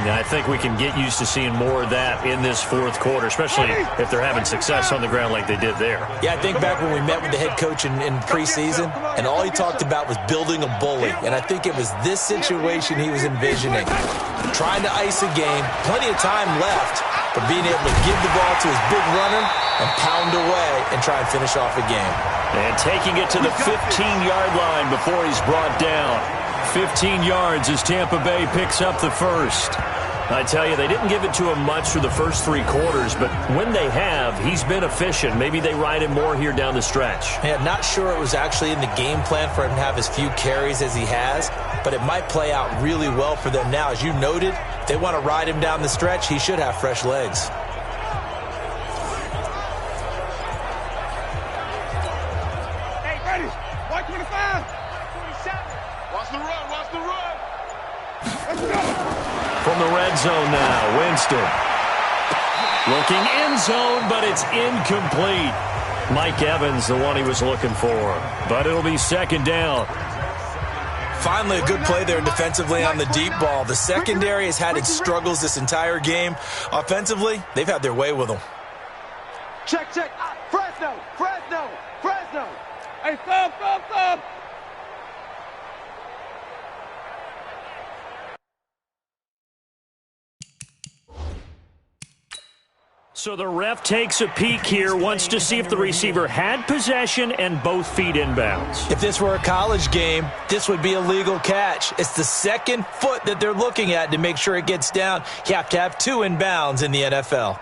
[SPEAKER 2] Now, I think we can get used to seeing more of that in this fourth quarter, especially if they're having success on the ground like they did there.
[SPEAKER 3] Yeah, I think back when we met with the head coach in preseason, and all he talked about was building a bully. And I think it was this situation he was envisioning. Trying to ice a game, plenty of time left, but being able to give the ball to his big runner and pound away and try and finish off a game.
[SPEAKER 2] And taking it to the 15-yard line before he's brought down. 15 yards as Tampa Bay picks up the first. I tell you, they didn't give it to him much through the first 3 quarters, but when they have, he's been efficient. Maybe they ride him more here down the stretch.
[SPEAKER 3] Yeah, not sure it was actually in the game plan for him to have as few carries as he has, but it might play out really well for them now. As you noted, if they want to ride him down the stretch, he should have fresh legs.
[SPEAKER 4] Hey, ready. 125. 27. Watch the run. Watch the run. Let's go.
[SPEAKER 2] From the red zone now, Winston. Looking end zone, but it's incomplete. Mike Evans, the one he was looking for. But it'll be second down.
[SPEAKER 3] Finally, a good play there defensively on the deep ball. The secondary has had its struggles this entire game. Offensively, they've had their way with them.
[SPEAKER 4] Check, check. Fresno, Fresno, Fresno. Hey, thumb.
[SPEAKER 2] So the ref takes a peek here, wants to see if the receiver had possession and both feet inbounds.
[SPEAKER 3] If this were a college game, this would be a legal catch. It's the second foot that they're looking at to make sure it gets down. You have to have 2 inbounds in the NFL.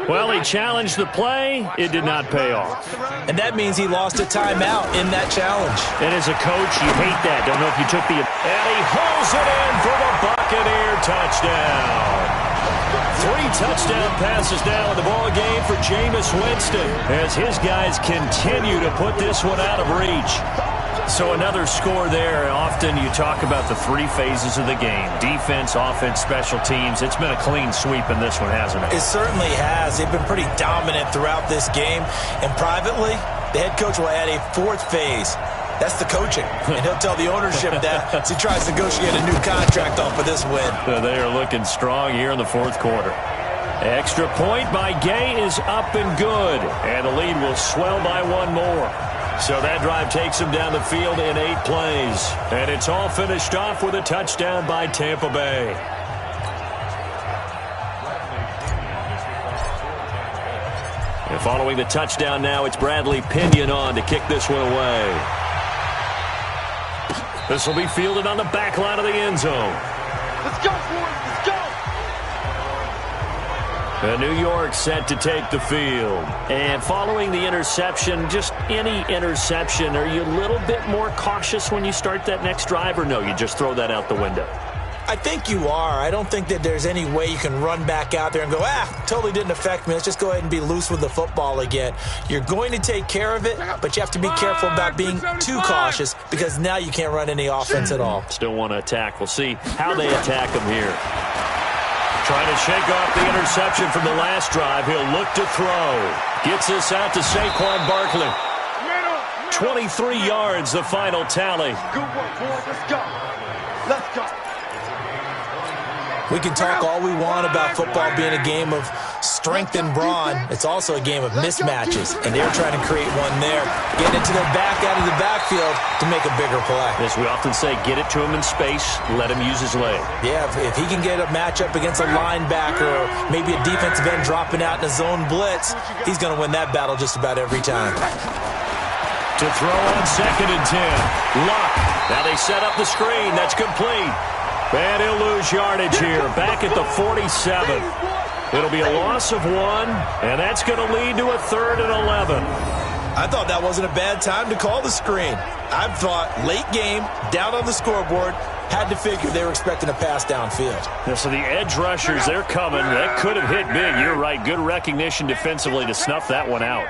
[SPEAKER 2] Well, he challenged the play. It did not pay off.
[SPEAKER 3] And that means he lost a timeout in that challenge.
[SPEAKER 2] And as a coach, you hate that. Don't know if you took the... And he holds it in for the Buccaneer touchdown. 3 touchdown passes now in the ball game for Jameis Winston as his guys continue to put this one out of reach. So another score there. Often you talk about the 3 phases of the game. Defense, offense, special teams. It's been a clean sweep in this one, hasn't it?
[SPEAKER 3] It certainly has. They've been pretty dominant throughout this game. And privately, the head coach will add a 4th phase. That's the coaching. And he'll tell the ownership that as he tries to negotiate a new contract off of this win.
[SPEAKER 2] They are looking strong here in the 4th quarter. Extra point by Gay is up and good. And the lead will swell by 1 more. So that drive takes him down the field in 8 plays. And it's all finished off with a touchdown by Tampa Bay. And following the touchdown now, it's Bradley Pinion on to kick this one away. This will be fielded on the back line of the end zone.
[SPEAKER 4] Let's go, boys. Let's go.
[SPEAKER 2] And New York set to take the field. And following the interception, just any interception, are you a little bit more cautious when you start that next drive, or no, you just throw that out the window?
[SPEAKER 3] I think you are. I don't think that there's any way you can run back out there and go, totally didn't affect me. Let's just go ahead and be loose with the football again. You're going to take care of it, but you have to be careful about being too cautious because now you can't run any offense at all.
[SPEAKER 2] Still want to attack. We'll see how they attack him here. Trying to shake off the interception from the last drive. He'll look to throw. Gets this out to Saquon Barkley. 23 yards, the final tally.
[SPEAKER 4] Good work, boys. Let's go. Let's go.
[SPEAKER 3] We can talk all we want about football being a game of strength and brawn. It's also a game of mismatches, and they're trying to create one there. Getting it to the back out of the backfield to make a bigger play.
[SPEAKER 2] As we often say, get it to him in space, let him use his leg.
[SPEAKER 3] Yeah, if he can get a matchup against a linebacker or maybe a defensive end dropping out in a zone blitz, he's going to win that battle just about every time.
[SPEAKER 2] To throw on 2nd and 10. Luck. Now they set up the screen. That's complete. And he'll lose yardage here, back at the 47. It'll be a loss of 1, and that's going to lead to a 3rd and 11.
[SPEAKER 3] I thought that wasn't a bad time to call the screen. I thought late game, down on the scoreboard, had to figure they were expecting a pass downfield.
[SPEAKER 2] Yeah, so the edge rushers, they're coming. That could have hit big. You're right. Good recognition defensively to snuff that one out.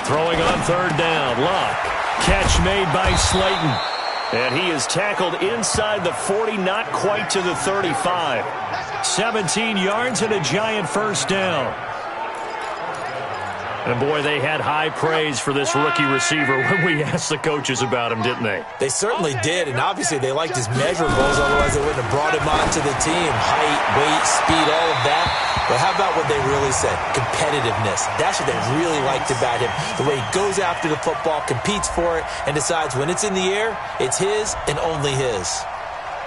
[SPEAKER 2] Throwing on 3rd down. Luck. Catch made by Slayton. And he is tackled inside the 40, not quite to the 35. 17 yards and a Giant first down. And, boy, they had high praise for this rookie receiver when we asked the coaches about him, didn't they?
[SPEAKER 3] They certainly did, and obviously they liked his measurables, otherwise they wouldn't have brought him onto the team. Height, weight, speed, all of that. But how about what they really said? Competitiveness. That's what they really liked about him. The way he goes after the football, competes for it, and decides when it's in the air, it's his and only his.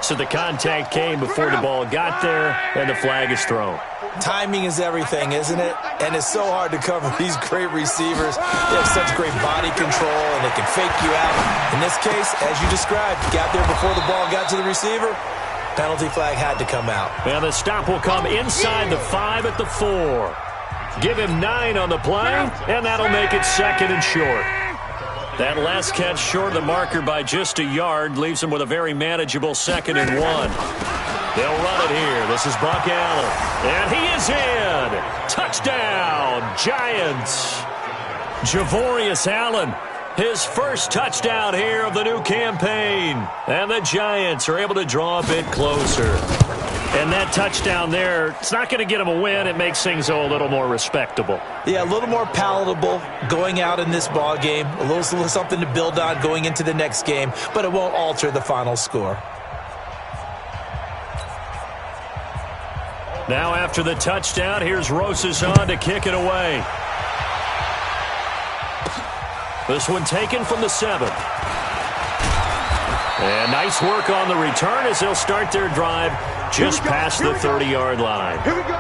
[SPEAKER 2] So the contact came before the ball got there, and the flag is thrown.
[SPEAKER 3] Timing is everything, isn't it? And it's so hard to cover these great receivers. They have such great body control, and they can fake you out. In this case, as you described, got there before the ball got to the receiver. Penalty flag had to come out.
[SPEAKER 2] And the stop will come inside the 5 at the 4. Give him 9 on the play, and that'll make it 2nd and short. That last catch short of the marker by just a yard leaves him with a very manageable 2nd and 1. They'll run it here. This is Buck Allen. And he is in. Touchdown, Giants. Javorius Allen, his first touchdown here of the new campaign. And the Giants are able to draw a bit closer. And that touchdown there, it's not going to get them a win. It makes things a little more respectable.
[SPEAKER 3] Yeah, a little more palatable going out in this ball game. A little something to build on going into the next game, but it won't alter the final score.
[SPEAKER 2] Now after the touchdown, here's Rosas on to kick it away. This one taken from the 7. And nice work on the return as they'll start their drive just past the 30-yard line.
[SPEAKER 4] Here we go.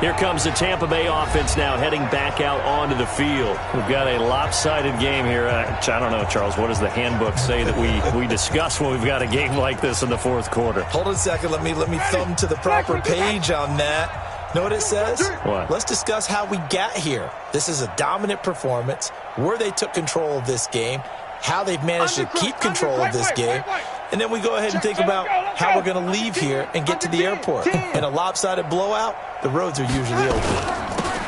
[SPEAKER 2] Here comes the Tampa Bay offense now heading back out onto the field. We've got a lopsided game here. I don't know, Charles, what does the handbook say that we discuss when we've got a game like this in the fourth quarter?
[SPEAKER 3] Hold on a second. Let me thumb to the proper page on that. Know what it says?
[SPEAKER 2] What?
[SPEAKER 3] Let's discuss how we got here. This is a dominant performance, where they took control of this game, how they've managed to keep control of this game, and then we go ahead and think about how we're going to leave here and get to the airport. In a lopsided blowout, the roads are usually open.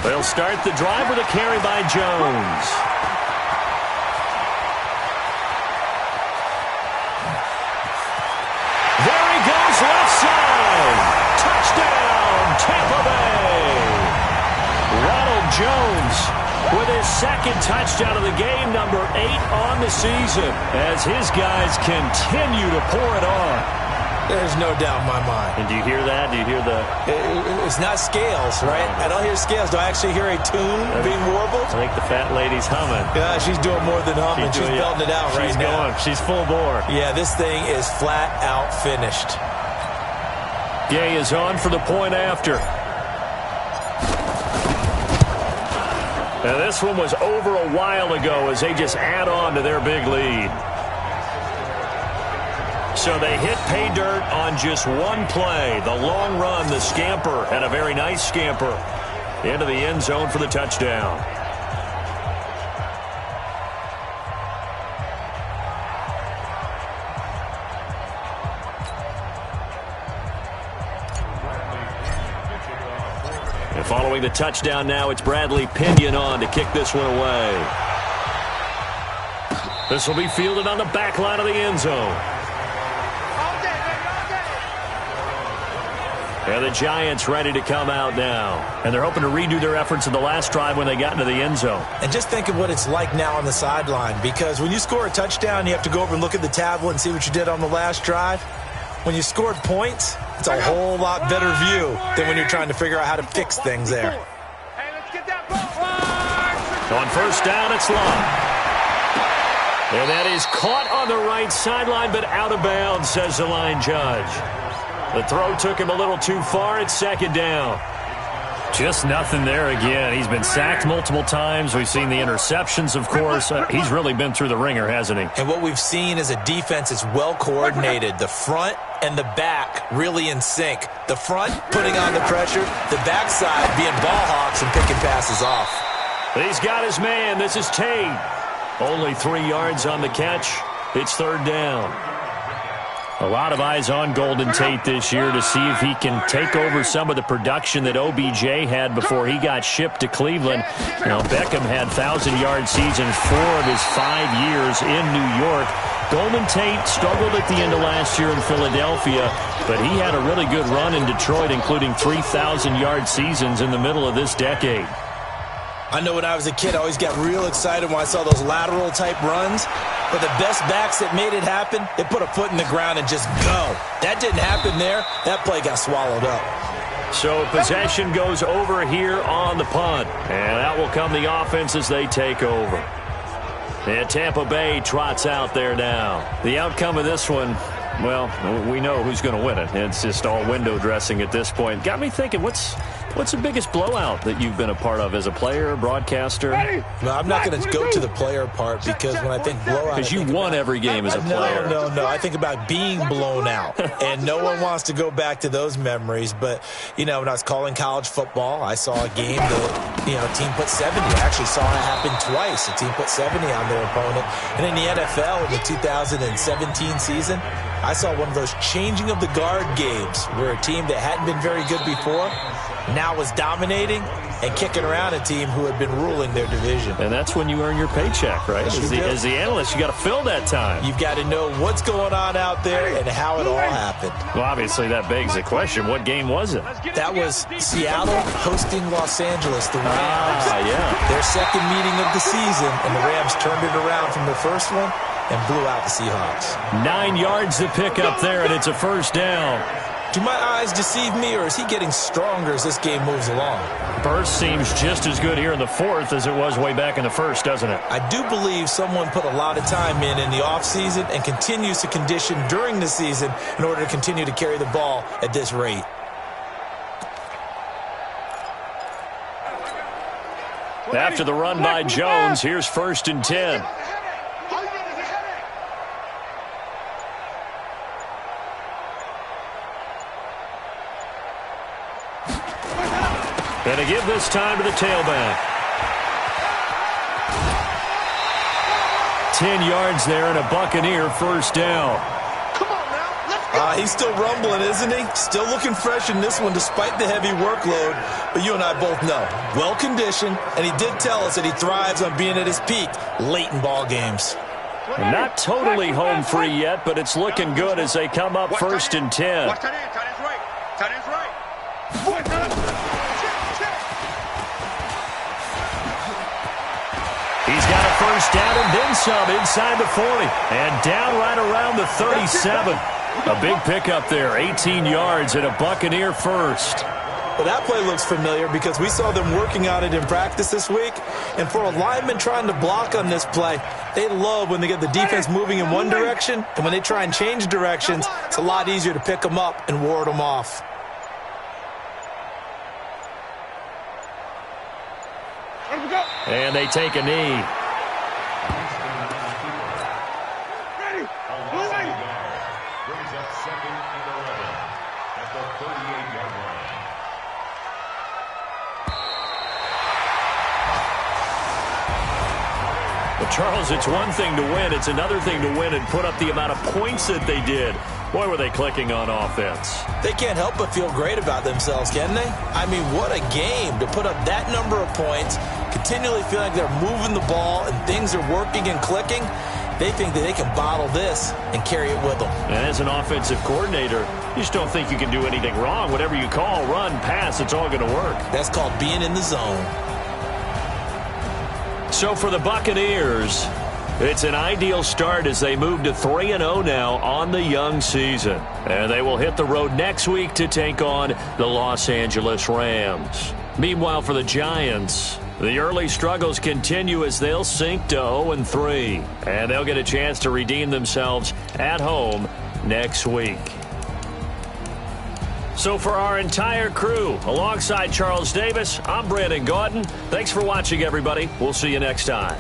[SPEAKER 2] They'll start the drive with a carry by Jones. There he goes, left side. Touchdown, Tampa Bay. Ronald Jones with his second touchdown of the game, number 8 on the season, as his guys continue to pour it on.
[SPEAKER 3] There's no doubt in my mind.
[SPEAKER 2] And do you hear that? Do you hear the...
[SPEAKER 3] It's not scales, right? I don't hear scales. Do I actually hear a tune being warbled?
[SPEAKER 2] I think the fat lady's humming.
[SPEAKER 3] Yeah, she's doing more than humming. She's belting it out right now.
[SPEAKER 2] She's full bore.
[SPEAKER 3] Yeah, this thing is flat out finished.
[SPEAKER 2] Gay is on for the point after. Now, this one was over a while ago as they just add on to their big lead. So they hit pay dirt on just one play. The long run, the scamper, and a very nice scamper into the end zone for the touchdown. And following the touchdown now, it's Bradley Pinion on to kick this one away. This will be fielded on the back line of the end zone. And the Giants ready to come out now. And they're hoping to redo their efforts in the last drive when they got into the end zone.
[SPEAKER 3] And just think of what it's like now on the sideline, because when you score a touchdown, you have to go over and look at the tablet and see what you did on the last drive. When you scored points, it's a whole lot better view than when you're trying to figure out how to fix things there.
[SPEAKER 2] On first down, it's Love. And that is caught on the right sideline, but out of bounds, says the line judge. The throw took him a little too far. It's second down. Just nothing there again. He's been sacked multiple times. We've seen the interceptions, of course. He's really been through the ringer, hasn't he?
[SPEAKER 3] And what we've seen is a defense that's well coordinated. The front and the back really in sync. The front putting on the pressure. The backside being ball hawks and picking passes off.
[SPEAKER 2] He's got his man. This is Tate. Only 3 yards on the catch. It's third down. A lot of eyes on Golden Tate this year to see if he can take over some of the production that OBJ had before he got shipped to Cleveland. You know, Beckham had 1,000-yard seasons 4 of his 5 years in New York. Golden Tate struggled at the end of last year in Philadelphia, but he had a really good run in Detroit, including 3,000-yard seasons in the middle of this decade.
[SPEAKER 3] I know when I was a kid, I always got real excited when I saw those lateral-type runs. But the best backs that made it happen, they put a foot in the ground and just go. That didn't happen there. That play got swallowed up.
[SPEAKER 2] So possession goes over here on the punt. And out will come the offense as they take over. And Tampa Bay trots out there now. The outcome of this one, well, we know who's going to win it. It's just all window dressing at this point. Got me thinking, what's the biggest blowout that you've been a part of as a player, broadcaster?
[SPEAKER 3] No, I'm not going to go to the player part, because when I think blowout...
[SPEAKER 2] Because you won every game as a player.
[SPEAKER 3] No. I think about being blown out. And no one wants to go back to those memories. But, you know, when I was calling college football, I saw a game that, you know, a team put 70. I actually saw it happen twice. A team put 70 on their opponent. And in the NFL, in the 2017 season, I saw one of those changing of the guard games where a team that hadn't been very good before now was dominating and kicking around a team who had been ruling their division.
[SPEAKER 2] And that's when you earn your paycheck, right? As the analyst, you got to fill that time.
[SPEAKER 3] You've got to know what's going on out there and how it all happened.
[SPEAKER 2] Well, obviously, that begs the question, what game was it?
[SPEAKER 3] That was Seattle hosting Los Angeles, the Rams.
[SPEAKER 2] Yeah.
[SPEAKER 3] Their second meeting of the season, and the Rams turned it around from the first one and blew out the Seahawks.
[SPEAKER 2] 9 yards to pick up there, and it's a first down.
[SPEAKER 3] Do my eyes deceive me, or is he getting stronger as this game moves along?
[SPEAKER 2] Burst seems just as good here in the fourth as it was way back in the first, doesn't it?
[SPEAKER 3] I do believe someone put a lot of time in the offseason and continues to condition during the season in order to continue to carry the ball at this rate.
[SPEAKER 2] After the run by Jones, here's 1st and 10. And to give this time to the tailback. 10 yards there and a Buccaneer 1st down.
[SPEAKER 4] Come on now, let's go.
[SPEAKER 3] He's still rumbling, isn't he? Still looking fresh in this one despite the heavy workload. But you and I both know, well-conditioned, and he did tell us that he thrives on being at his peak late in ball games.
[SPEAKER 2] Not totally home free yet, but it's looking good as they come up 1st and 10.
[SPEAKER 4] Watch that in, tight end's right. Tight end's right.
[SPEAKER 2] He's got a 1st down and then some inside the 40. And down right around the 37. A big pickup there, 18 yards and a Buccaneer 1st.
[SPEAKER 3] Well, that play looks familiar because we saw them working on it in practice this week. And for a lineman trying to block on this play, they love when they get the defense moving in one direction. And when they try and change directions, it's a lot easier to pick them up and ward them off.
[SPEAKER 2] And they take a knee.
[SPEAKER 5] Brings up 2nd and 11 at the 38-yard line.
[SPEAKER 2] But Charles, it's one thing to win. It's another thing to win and put up the amount of points that they did. Boy, were they clicking on offense.
[SPEAKER 3] They can't help but feel great about themselves, can they? I mean, what a game to put up that number of points, continually feeling like they're moving the ball and things are working and clicking. They think that they can bottle this and carry it with them.
[SPEAKER 2] And as an offensive coordinator, you just don't think you can do anything wrong. Whatever you call, run, pass, it's all going to work.
[SPEAKER 3] That's called being in the zone.
[SPEAKER 2] So for the Buccaneers, it's an ideal start as they move to 3-0 now on the young season. And they will hit the road next week to take on the Los Angeles Rams. Meanwhile, for the Giants, the early struggles continue as they'll sink to 0-3. And they'll get a chance to redeem themselves at home next week. So for our entire crew, alongside Charles Davis, I'm Brandon Gaudin. Thanks for watching, everybody. We'll see you next time.